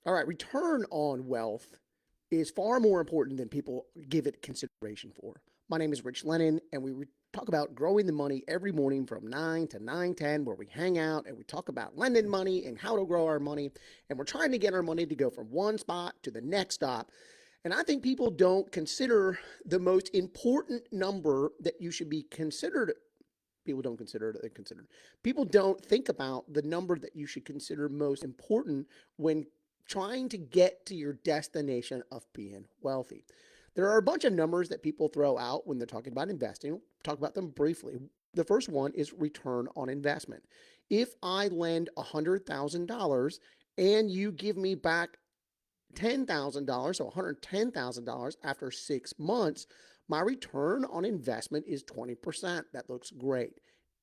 All right, return on wealth is far more important than people give it consideration for. My name is Rich Lennon, and we talk about growing the money every morning from 9 to 9:10, where we hang out and we talk about lending money and how to grow our money. And we're trying to get our money to go from one spot to the next stop. And I think people don't consider the most important number that you should be considered. People don't consider it considered. People don't think about the number that you should consider most important when trying to get to your destination of being wealthy. There are a bunch of numbers that people throw out when they're talking about investing. We'll talk about them briefly. The first one is return on investment. If I lend $100,000 and you give me back $10,000, so $110,000 after 6 months, my return on investment is 20%. That looks great.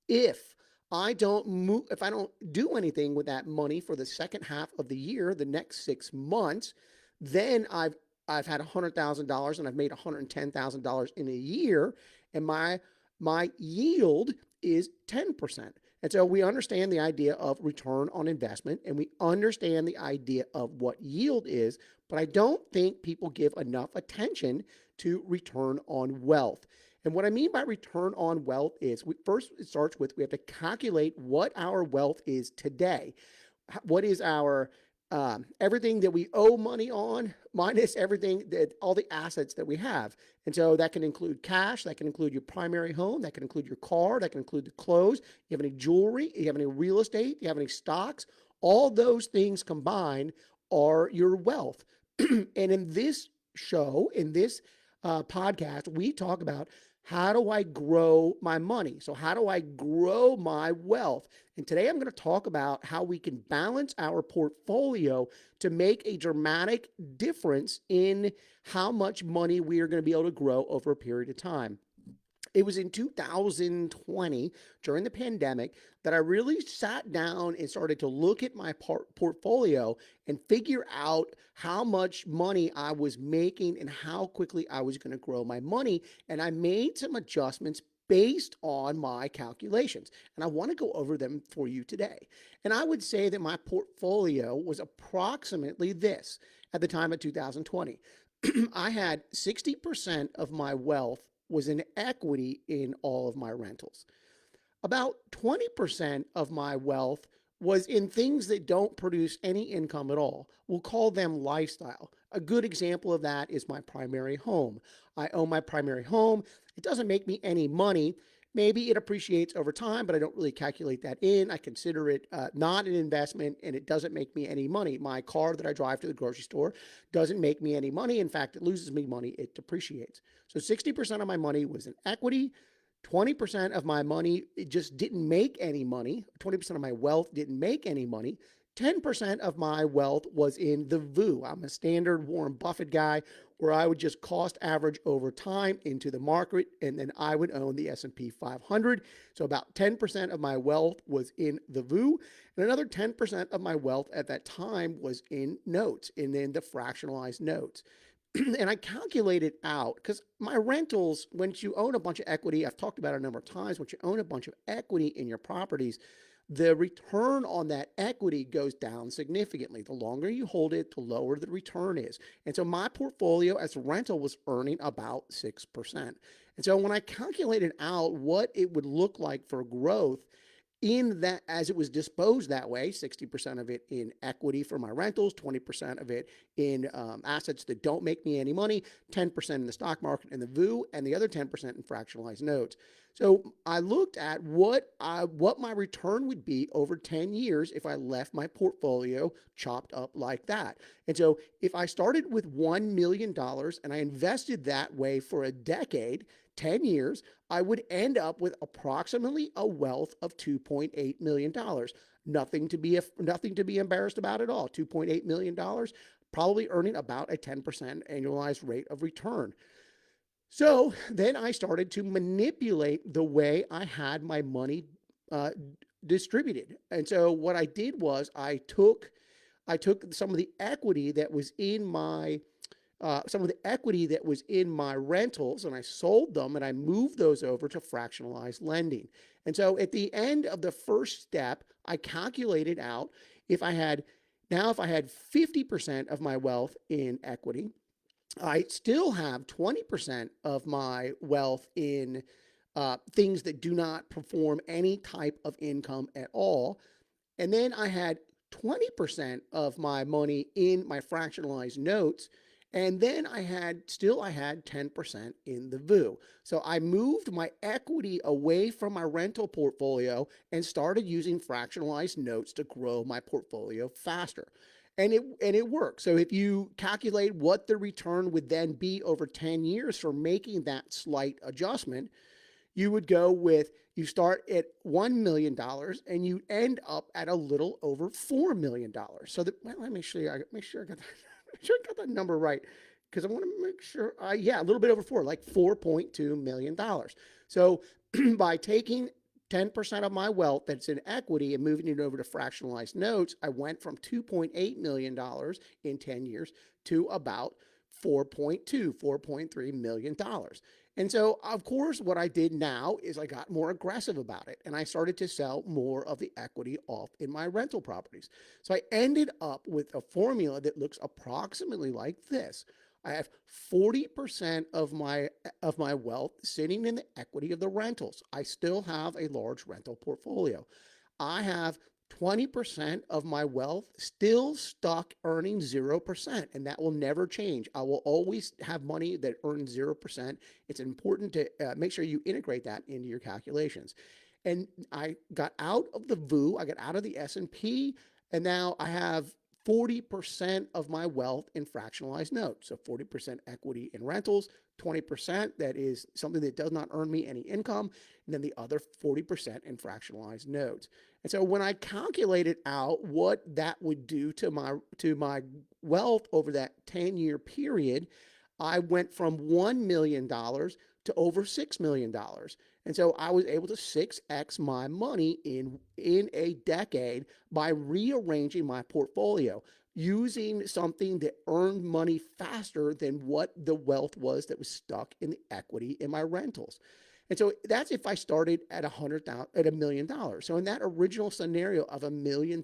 If I don't do anything with that money for the second half of the year, the next 6 months, then I've had $100,000 and I've made $110,000 in a year, and my yield is 10%. And so we understand the idea of return on investment, and we understand the idea of what yield is, but I don't think people give enough attention to return on wealth. And what I mean by return on wealth is first it starts with we have to calculate what our wealth is today. What is our everything that we owe money on minus everything that all the assets that we have. And so that can include cash, that can include your primary home, that can include your car, that can include the clothes. You have any jewelry, you have any real estate, you have any stocks, all those things combined are your wealth. And in this show, in this podcast, we talk about how do I grow my money? So, how do I grow my wealth? And today I'm going to talk about how we can balance our portfolio to make a dramatic difference in how much money we are going to be able to grow over a period of time. It was in 2020 during the pandemic that I really sat down and started to look at my portfolio and figure out how much money I was making and how quickly I was going to grow my money. And I made some adjustments based on my calculations. And I want to go over them for you today. And I would say that my portfolio was approximately this at the time of 2020. I had 60% of my wealth was in equity in all of my rentals. About 20% of my wealth was in things that don't produce any income at all. We'll call them lifestyle. A good example of that is my primary home. I own my primary home. It doesn't make me any money. Maybe it appreciates over time, but I don't really calculate that in. I consider it not an investment, and it doesn't make me any money. My car that I drive to the grocery store doesn't make me any money. In fact, it loses me money. It depreciates. So 60% of my money was in equity. 20% of my money, it just didn't make any money. 20% of my wealth didn't make any money. 10% of my wealth was in the VU. I'm a standard Warren Buffett guy where I would just cost average over time into the market, and then I would own the S&P 500. So about 10% of my wealth was in the VU, and another 10% of my wealth at that time was in notes, and then the fractionalized notes. And I calculated out because my rentals, once you own a bunch of equity, I've talked about it a number of times, once you own a bunch of equity in your properties, the return on that equity goes down significantly. The longer you hold it, the lower the return is. And so my portfolio as a rental was earning about 6%. And so when I calculated out what it would look like for growth, in that, as it was disposed that way, 60% of it in equity for my rentals, 20% of it in assets that don't make me any money, 10% in the stock market and the VU, and the other 10% in fractionalized notes. So I looked at what my return would be over 10 years if I left my portfolio chopped up like that. And so if I started with $1 million and I invested that way for a decade, 10 years, I would end up with approximately a wealth of $2.8 million. Nothing to be embarrassed about at all. $2.8 million, probably earning about a 10% annualized rate of return. So then I started to manipulate the way I had my money distributed. And so what I did was I took some of the equity that was in my rentals, and I sold them, and I moved those over to fractionalized lending. And so at the end of the first step, I calculated out if I had Now, if I had 50% of my wealth in equity, I still have 20% of my wealth in things that do not perform any type of income at all. And then I had 20% of my money in my fractionalized notes. And then I had 10% in the VU. So I moved my equity away from my rental portfolio and started using fractionalized notes to grow my portfolio faster. And it works. So if you calculate what the return would then be over 10 years for making that slight adjustment, you would go with, you start at $1 million and you end up at a little over $4 million. So that, well, let me show you. Make sure I got that, make sure I got that number right, because I want to make sure. Yeah, a little bit over four, like $4.2 million. So by taking 10% of my wealth that's in equity and moving it over to fractionalized notes, I went from $2.8 million in 10 years to about $4.3 million. And so, of course, what I did now is I got more aggressive about it and I started to sell more of the equity off in my rental properties. So I ended up with a formula that looks approximately like this. I have 40% of my wealth sitting in the equity of the rentals. I still have a large rental portfolio. I have 20% of my wealth still stuck earning 0%, and that will never change. I will always have money that earns 0%. It's important to make sure you integrate that into your calculations. And I got out of the VU, I got out of the S&P, and now I have 40% of my wealth in fractionalized notes. So 40% equity in rentals, 20% that is something that does not earn me any income, and then the other 40% in fractionalized notes. And so when I calculated out what that would do to my wealth over that 10-year period, I went from $1 million to over $6 million. And so I was able to 6x my money in a decade by rearranging my portfolio, using something that earned money faster than what the wealth was that was stuck in the equity in my rentals. And so that's if I started at $1 million. So in that original scenario of $1 million,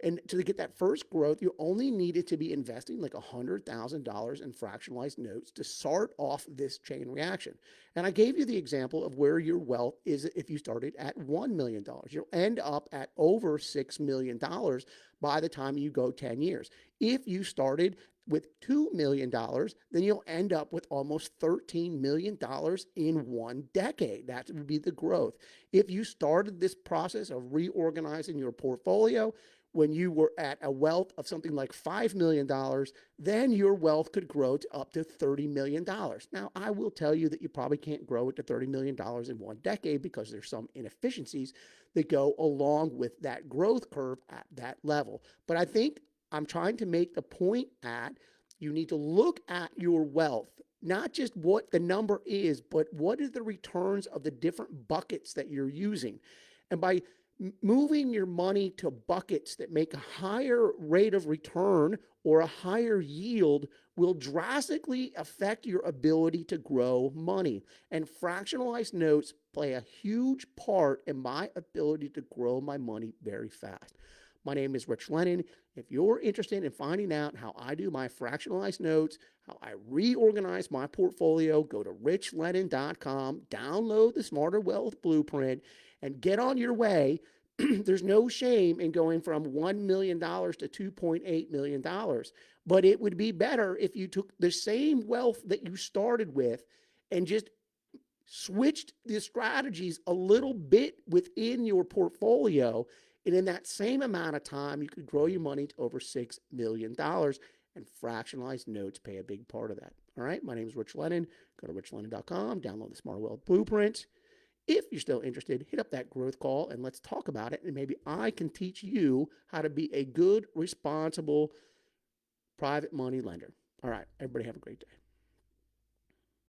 and to get that first growth, you only needed to be investing like $100,000 in fractionalized notes to start off this chain reaction. And I gave you the example of where your wealth is if you started at $1 million. You'll end up at over $6 million by the time you go 10 years. If you started with $2 million, then you'll end up with almost $13 million in 1 decade. That would be the growth. If you started this process of reorganizing your portfolio when you were at a wealth of something like $5 million, then your wealth could grow to up to $30 million. Now, I will tell you that you probably can't grow it to $30 million in 1 decade because there's some inefficiencies that go along with that growth curve at that level. But I think I'm trying to make the point at you need to look at your wealth, not just what the number is, but what are the returns of the different buckets that you're using. And by moving your money to buckets that make a higher rate of return or a higher yield will drastically affect your ability to grow money. And fractionalized notes play a huge part in my ability to grow my money very fast. My name is Rich Lennon. If you're interested in finding out how I do my fractionalized notes, how I reorganize my portfolio, go to richlennon.com, download the Smarter Wealth Blueprint, and get on your way. There's no shame in going from $1 million to $2.8 million. But it would be better if you took the same wealth that you started with and just switched the strategies a little bit within your portfolio. And in that same amount of time, you could grow your money to over $6 million. And fractionalized notes play a big part of that. All right, my name is Rich Lennon. Go to richlennon.com, download the Smarter Wealth Blueprint. If you're still interested, hit up that growth call and let's talk about it. And maybe I can teach you how to be a good, responsible private money lender. All right, everybody have a great day.